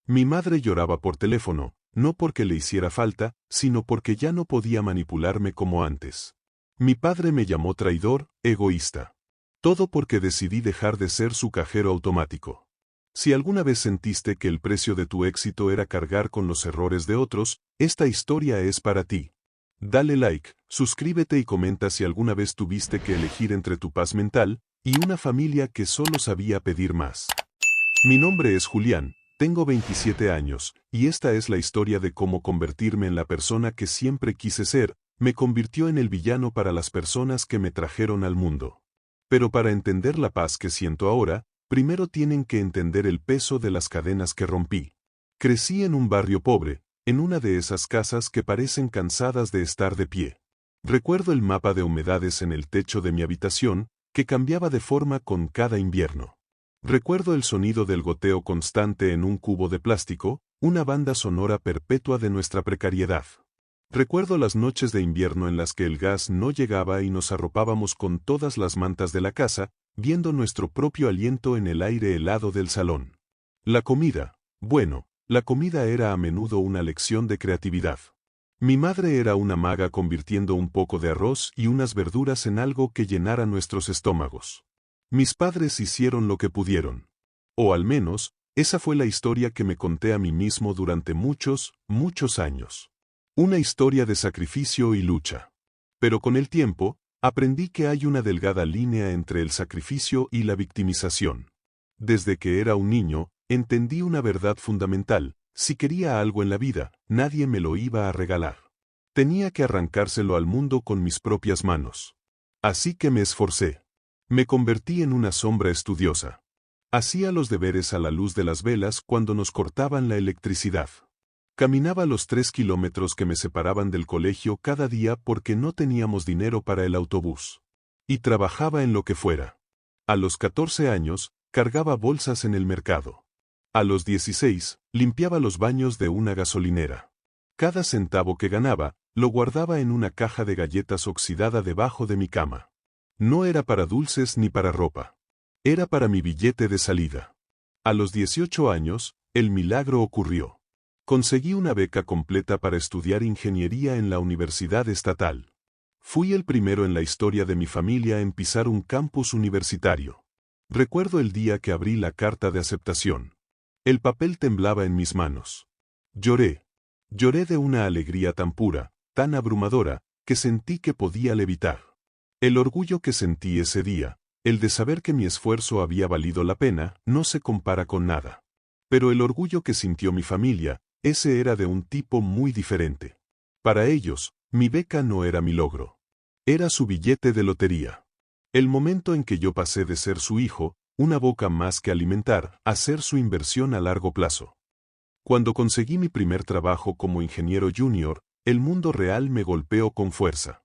Mi madre lloraba por teléfono, no porque le hiciera falta, sino porque ya no podía manipularme como antes. Mi padre me llamó traidor, egoísta. Todo porque decidí dejar de ser su cajero automático. Si alguna vez sentiste que el precio de tu éxito era cargar con los errores de otros, esta historia es para ti. Dale like, suscríbete y comenta si alguna vez tuviste que elegir entre tu paz mental y una familia que solo sabía pedir más. Mi nombre es Julián, tengo 27 años, y esta es la historia de cómo convertirme en la persona que siempre quise ser, me convirtió en el villano para las personas que me trajeron al mundo. Pero para entender la paz que siento ahora, primero tienen que entender el peso de las cadenas que rompí. Crecí en un barrio pobre, en una de esas casas que parecen cansadas de estar de pie. Recuerdo el mapa de humedades en el techo de mi habitación, que cambiaba de forma con cada invierno. Recuerdo el sonido del goteo constante en un cubo de plástico, una banda sonora perpetua de nuestra precariedad. Recuerdo las noches de invierno en las que el gas no llegaba y nos arropábamos con todas las mantas de la casa, viendo nuestro propio aliento en el aire helado del salón. La comida, bueno, la comida era a menudo una lección de creatividad. Mi madre era una maga convirtiendo un poco de arroz y unas verduras en algo que llenara nuestros estómagos. Mis padres hicieron lo que pudieron. O al menos, esa fue la historia que me conté a mí mismo durante muchos, muchos años. Una historia de sacrificio y lucha. Pero con el tiempo, aprendí que hay una delgada línea entre el sacrificio y la victimización. Desde que era un niño, entendí una verdad fundamental: si quería algo en la vida, nadie me lo iba a regalar. Tenía que arrancárselo al mundo con mis propias manos. Así que me esforcé. Me convertí en una sombra estudiosa. Hacía los deberes a la luz de las velas cuando nos cortaban la electricidad. Caminaba los 3 kilómetros que me separaban del colegio cada día porque no teníamos dinero para el autobús. Y trabajaba en lo que fuera. A los 14 años, cargaba bolsas en el mercado. A los 16, limpiaba los baños de una gasolinera. Cada centavo que ganaba, lo guardaba en una caja de galletas oxidada debajo de mi cama. No era para dulces ni para ropa. Era para mi billete de salida. A los 18 años, el milagro ocurrió. Conseguí una beca completa para estudiar ingeniería en la Universidad Estatal. Fui el primero en la historia de mi familia en pisar un campus universitario. Recuerdo el día que abrí la carta de aceptación. El papel temblaba en mis manos. Lloré. Lloré de una alegría tan pura, tan abrumadora, que sentí que podía levitar. El orgullo que sentí ese día, el de saber que mi esfuerzo había valido la pena, no se compara con nada. Pero el orgullo que sintió mi familia, ese era de un tipo muy diferente. Para ellos, mi beca no era mi logro. Era su billete de lotería. El momento en que yo pasé de ser su hijo, una boca más que alimentar, a ser su inversión a largo plazo. Cuando conseguí mi primer trabajo como ingeniero junior, el mundo real me golpeó con fuerza.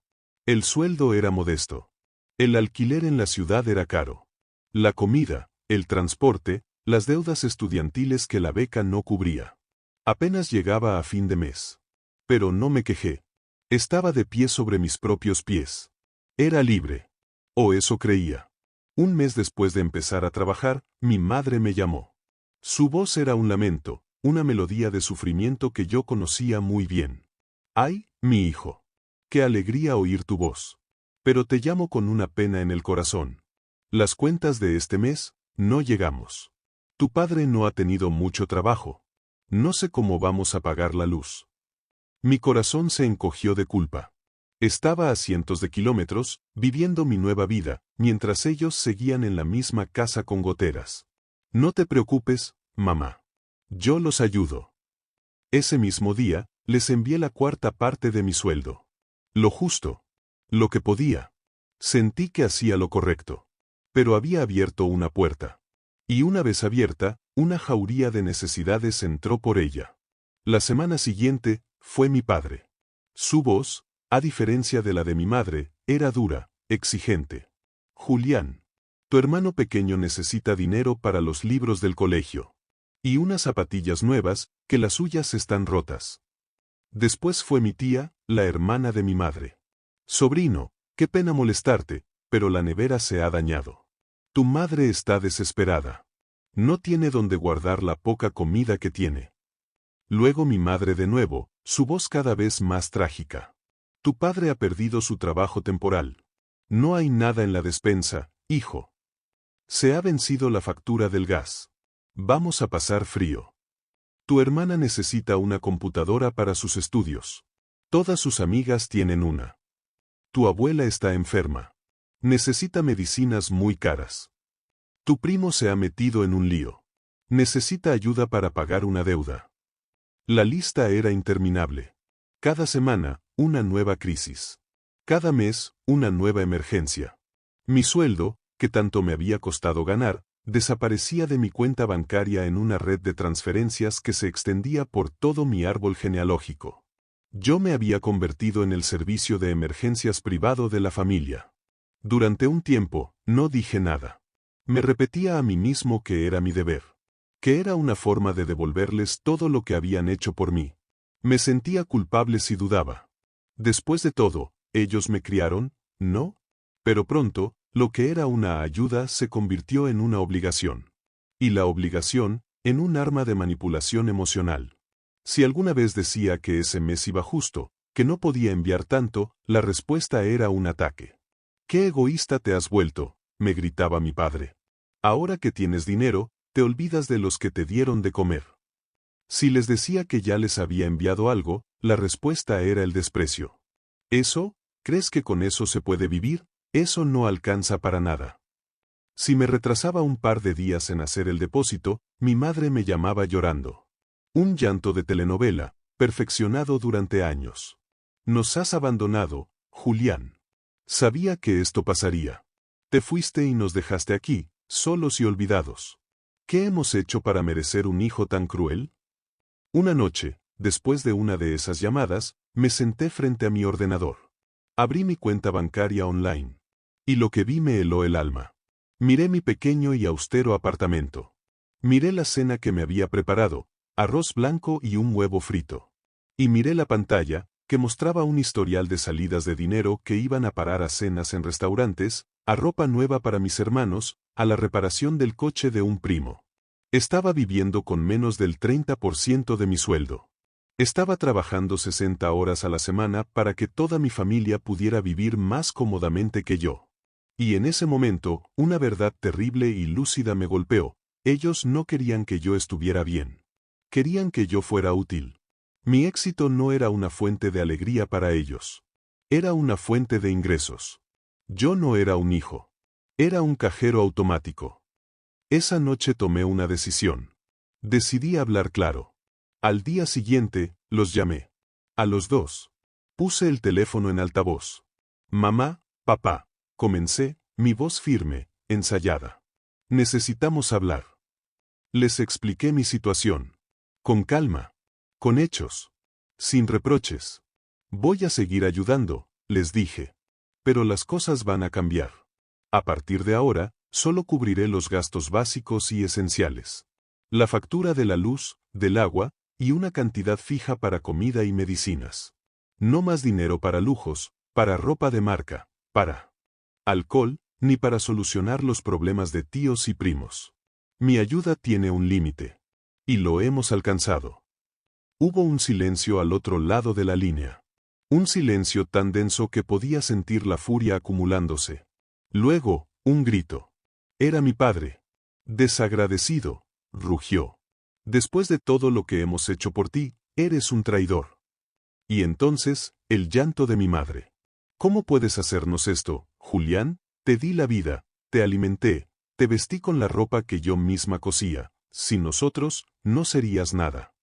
El sueldo era modesto. El alquiler en la ciudad era caro. La comida, el transporte, las deudas estudiantiles que la beca no cubría. Apenas llegaba a fin de mes. Pero no me quejé. Estaba de pie sobre mis propios pies. Era libre. O eso creía. Un mes después de empezar a trabajar, mi madre me llamó. Su voz era un lamento, una melodía de sufrimiento que yo conocía muy bien. ¡Ay, mi hijo! ¡Qué alegría oír tu voz! Pero te llamo con una pena en el corazón. Las cuentas de este mes, no llegamos. Tu padre no ha tenido mucho trabajo. No sé cómo vamos a pagar la luz. Mi corazón se encogió de culpa. Estaba a cientos de kilómetros, viviendo mi nueva vida, mientras ellos seguían en la misma casa con goteras. No te preocupes, mamá. Yo los ayudo. Ese mismo día, les envié la cuarta parte de mi sueldo. Lo justo. Lo que podía. Sentí que hacía lo correcto. Pero había abierto una puerta. Y una vez abierta, una jauría de necesidades entró por ella. La semana siguiente, fue mi padre. Su voz, a diferencia de la de mi madre, era dura, exigente. Julián, tu hermano pequeño necesita dinero para los libros del colegio. Y unas zapatillas nuevas, que las suyas están rotas. Después fue mi tía, la hermana de mi madre. Sobrino, qué pena molestarte, pero la nevera se ha dañado. Tu madre está desesperada. No tiene donde guardar la poca comida que tiene. Luego mi madre de nuevo, su voz cada vez más trágica. Tu padre ha perdido su trabajo temporal. No hay nada en la despensa, hijo. Se ha vencido la factura del gas. Vamos a pasar frío. Tu hermana necesita una computadora para sus estudios. Todas sus amigas tienen una. Tu abuela está enferma. Necesita medicinas muy caras. Tu primo se ha metido en un lío. Necesita ayuda para pagar una deuda. La lista era interminable. Cada semana, una nueva crisis. Cada mes, una nueva emergencia. Mi sueldo, que tanto me había costado ganar, desaparecía de mi cuenta bancaria en una red de transferencias que se extendía por todo mi árbol genealógico. Yo me había convertido en el servicio de emergencias privado de la familia. Durante un tiempo, no dije nada. Me repetía a mí mismo que era mi deber. Que era una forma de devolverles todo lo que habían hecho por mí. Me sentía culpable si dudaba. Después de todo, ellos me criaron, ¿no? Pero pronto, lo que era una ayuda se convirtió en una obligación. Y la obligación, en un arma de manipulación emocional. Si alguna vez decía que ese mes iba justo, que no podía enviar tanto, la respuesta era un ataque. «¡Qué egoísta te has vuelto!», me gritaba mi padre. «Ahora que tienes dinero, te olvidas de los que te dieron de comer». Si les decía que ya les había enviado algo, la respuesta era el desprecio. «¿Eso? ¿Crees que con eso se puede vivir? Eso no alcanza para nada». Si me retrasaba un par de días en hacer el depósito, mi madre me llamaba llorando. Un llanto de telenovela, perfeccionado durante años. «Nos has abandonado, Julián. Sabía que esto pasaría. Te fuiste y nos dejaste aquí, solos y olvidados. ¿Qué hemos hecho para merecer un hijo tan cruel?». Una noche, después de una de esas llamadas, me senté frente a mi ordenador. Abrí mi cuenta bancaria online. Y lo que vi me heló el alma. Miré mi pequeño y austero apartamento. Miré la cena que me había preparado, arroz blanco y un huevo frito. Y miré la pantalla, que mostraba un historial de salidas de dinero que iban a parar a cenas en restaurantes, a ropa nueva para mis hermanos, a la reparación del coche de un primo. Estaba viviendo con menos del 30% de mi sueldo. Estaba trabajando 60 horas a la semana para que toda mi familia pudiera vivir más cómodamente que yo. Y en ese momento, una verdad terrible y lúcida me golpeó. Ellos no querían que yo estuviera bien. Querían que yo fuera útil. Mi éxito no era una fuente de alegría para ellos. Era una fuente de ingresos. Yo no era un hijo. Era un cajero automático. Esa noche tomé una decisión. Decidí hablar claro. Al día siguiente, los llamé. A los dos. Puse el teléfono en altavoz. «Mamá, papá», comencé, mi voz firme, ensayada. «Necesitamos hablar». Les expliqué mi situación. Con calma. Con hechos. Sin reproches. «Voy a seguir ayudando», les dije. «Pero las cosas van a cambiar. A partir de ahora, solo cubriré los gastos básicos y esenciales. La factura de la luz, del agua, y una cantidad fija para comida y medicinas. No más dinero para lujos, para ropa de marca, para alcohol, ni para solucionar los problemas de tíos y primos. Mi ayuda tiene un límite. Y lo hemos alcanzado». Hubo un silencio al otro lado de la línea. Un silencio tan denso que podía sentir la furia acumulándose. Luego, un grito. Era mi padre. «Desagradecido», rugió. «Después de todo lo que hemos hecho por ti, eres un traidor». Y entonces, el llanto de mi madre. «¿Cómo puedes hacernos esto, Julián? Te di la vida, te alimenté, te vestí con la ropa que yo misma cosía. Sin nosotros, no serías nada».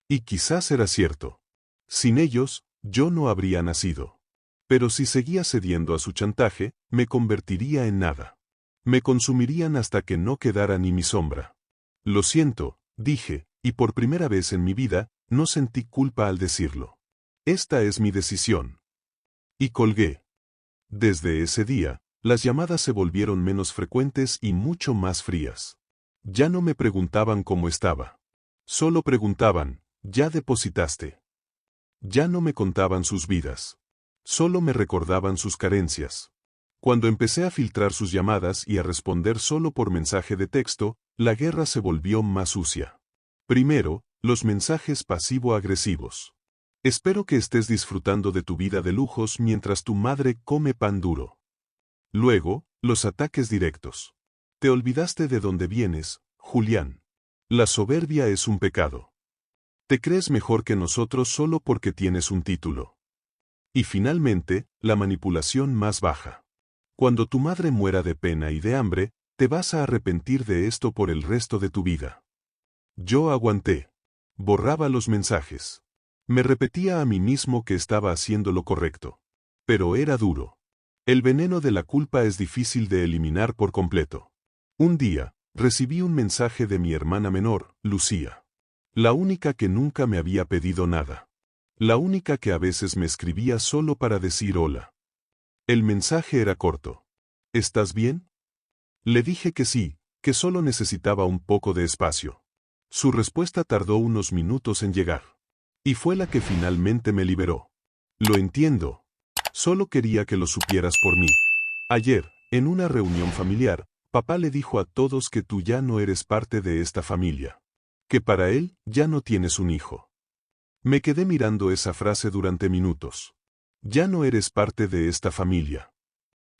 Y quizás era cierto. Sin ellos, yo no habría nacido. Pero si seguía cediendo a su chantaje, me convertiría en nada. Me consumirían hasta que no quedara ni mi sombra. «Lo siento», dije, y por primera vez en mi vida, no sentí culpa al decirlo. «Esta es mi decisión». Y colgué. Desde ese día, las llamadas se volvieron menos frecuentes y mucho más frías. Ya no me preguntaban cómo estaba. Solo preguntaban: «¿Ya depositaste?». Ya no me contaban sus vidas. Solo me recordaban sus carencias. Cuando empecé a filtrar sus llamadas y a responder solo por mensaje de texto, la guerra se volvió más sucia. Primero, los mensajes pasivo-agresivos. Espero que estés disfrutando de tu vida de lujos mientras tu madre come pan duro. Luego, los ataques directos. Te olvidaste de dónde vienes, Julián. La soberbia es un pecado. Te crees mejor que nosotros solo porque tienes un título. Y finalmente, la manipulación más baja. Cuando tu madre muera de pena y de hambre, te vas a arrepentir de esto por el resto de tu vida. Yo aguanté. Borraba los mensajes. Me repetía a mí mismo que estaba haciendo lo correcto. Pero era duro. El veneno de la culpa es difícil de eliminar por completo. Un día, recibí un mensaje de mi hermana menor, Lucía. La única que nunca me había pedido nada. La única que a veces me escribía solo para decir hola. El mensaje era corto. ¿Estás bien? Le dije que sí, que solo necesitaba un poco de espacio. Su respuesta tardó unos minutos en llegar. Y fue la que finalmente me liberó. Lo entiendo. Solo quería que lo supieras por mí. Ayer, en una reunión familiar, papá le dijo a todos que tú ya no eres parte de esta familia. Que para él, ya no tienes un hijo. Me quedé mirando esa frase durante minutos. Ya no eres parte de esta familia.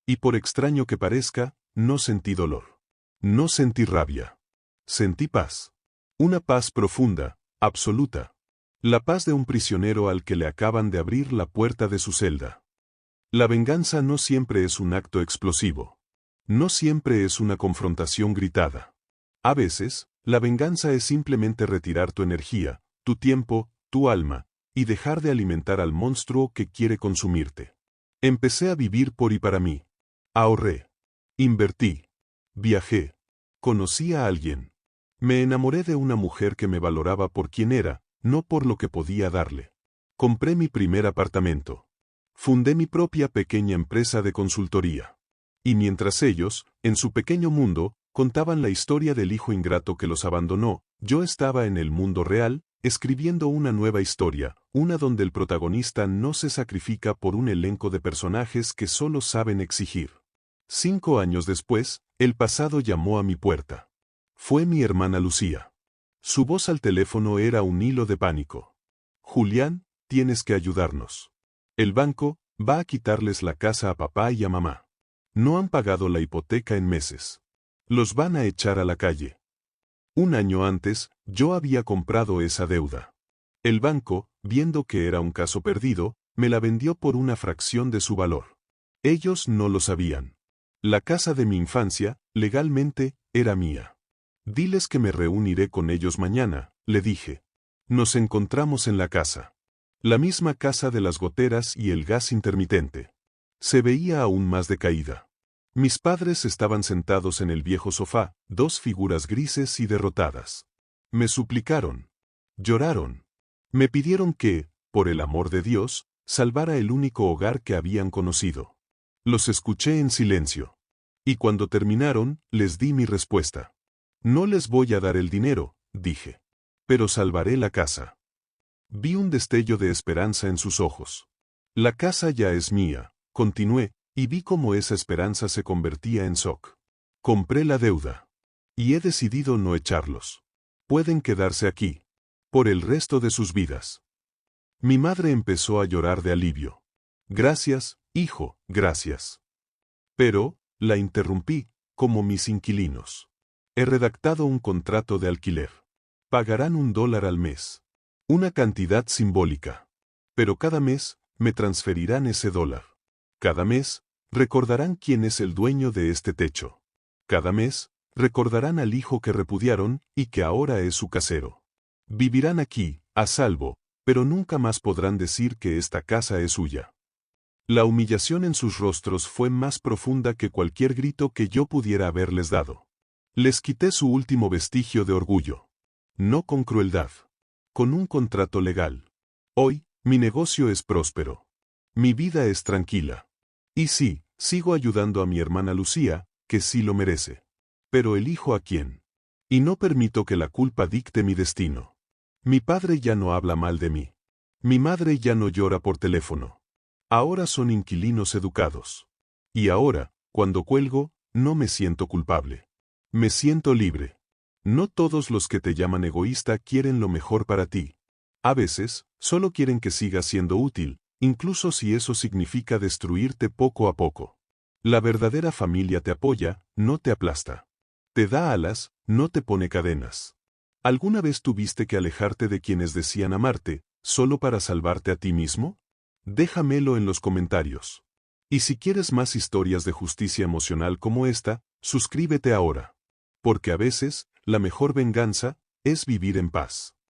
Y por extraño que parezca, no sentí dolor. No sentí rabia. Sentí paz. Una paz profunda, absoluta. La paz de un prisionero al que le acaban de abrir la puerta de su celda. La venganza no siempre es un acto explosivo. No siempre es una confrontación gritada. A veces, la venganza es simplemente retirar tu energía, tu tiempo, tu alma, y dejar de alimentar al monstruo que quiere consumirte. Empecé a vivir por y para mí. Ahorré. Invertí. Viajé. Conocí a alguien. Me enamoré de una mujer que me valoraba por quien era, no por lo que podía darle. Compré mi primer apartamento. Fundé mi propia pequeña empresa de consultoría. Y mientras ellos, en su pequeño mundo, contaban la historia del hijo ingrato que los abandonó, yo estaba en el mundo real, escribiendo una nueva historia, una donde el protagonista no se sacrifica por un elenco de personajes que solo saben exigir. 5 años después, el pasado llamó a mi puerta. Fue mi hermana Lucía. Su voz al teléfono era un hilo de pánico. Julián, tienes que ayudarnos. El banco va a quitarles la casa a papá y a mamá. No han pagado la hipoteca en meses. Los van a echar a la calle. 1 año antes, yo había comprado esa deuda. El banco, viendo que era un caso perdido, me la vendió por una fracción de su valor. Ellos no lo sabían. La casa de mi infancia, legalmente, era mía. Diles que me reuniré con ellos mañana, le dije. Nos encontramos en la casa. La misma casa de las goteras y el gas intermitente. Se veía aún más decaída. Mis padres estaban sentados en el viejo sofá, 2 figuras grises y derrotadas. Me suplicaron. Lloraron. Me pidieron que, por el amor de Dios, salvara el único hogar que habían conocido. Los escuché en silencio. Y cuando terminaron, les di mi respuesta. No les voy a dar el dinero, dije. Pero salvaré la casa. Vi un destello de esperanza en sus ojos. La casa ya es mía, continué, y vi cómo esa esperanza se convertía en shock. Compré la deuda. Y he decidido no echarlos. Pueden quedarse aquí. Por el resto de sus vidas. Mi madre empezó a llorar de alivio. Gracias, hijo, gracias. Pero, la interrumpí, como mis inquilinos. He redactado un contrato de alquiler. Pagarán $1 al mes. Una cantidad simbólica. Pero cada mes, me transferirán ese $1. Cada mes, recordarán quién es el dueño de este techo. Cada mes, recordarán al hijo que repudiaron y que ahora es su casero. Vivirán aquí, a salvo, pero nunca más podrán decir que esta casa es suya. La humillación en sus rostros fue más profunda que cualquier grito que yo pudiera haberles dado. Les quité su último vestigio de orgullo. No con crueldad. Con un contrato legal. Hoy, mi negocio es próspero. Mi vida es tranquila. Y sí, sigo ayudando a mi hermana Lucía, que sí lo merece. Pero elijo a quién. Y no permito que la culpa dicte mi destino. Mi padre ya no habla mal de mí. Mi madre ya no llora por teléfono. Ahora son inquilinos educados. Y ahora, cuando cuelgo, no me siento culpable. Me siento libre. No todos los que te llaman egoísta quieren lo mejor para ti. A veces, solo quieren que sigas siendo útil, incluso si eso significa destruirte poco a poco. La verdadera familia te apoya, no te aplasta. Te da alas, no te pone cadenas. ¿Alguna vez tuviste que alejarte de quienes decían amarte, solo para salvarte a ti mismo? Déjamelo en los comentarios. Y si quieres más historias de justicia emocional como esta, suscríbete ahora. Porque a veces, la mejor venganza es vivir en paz.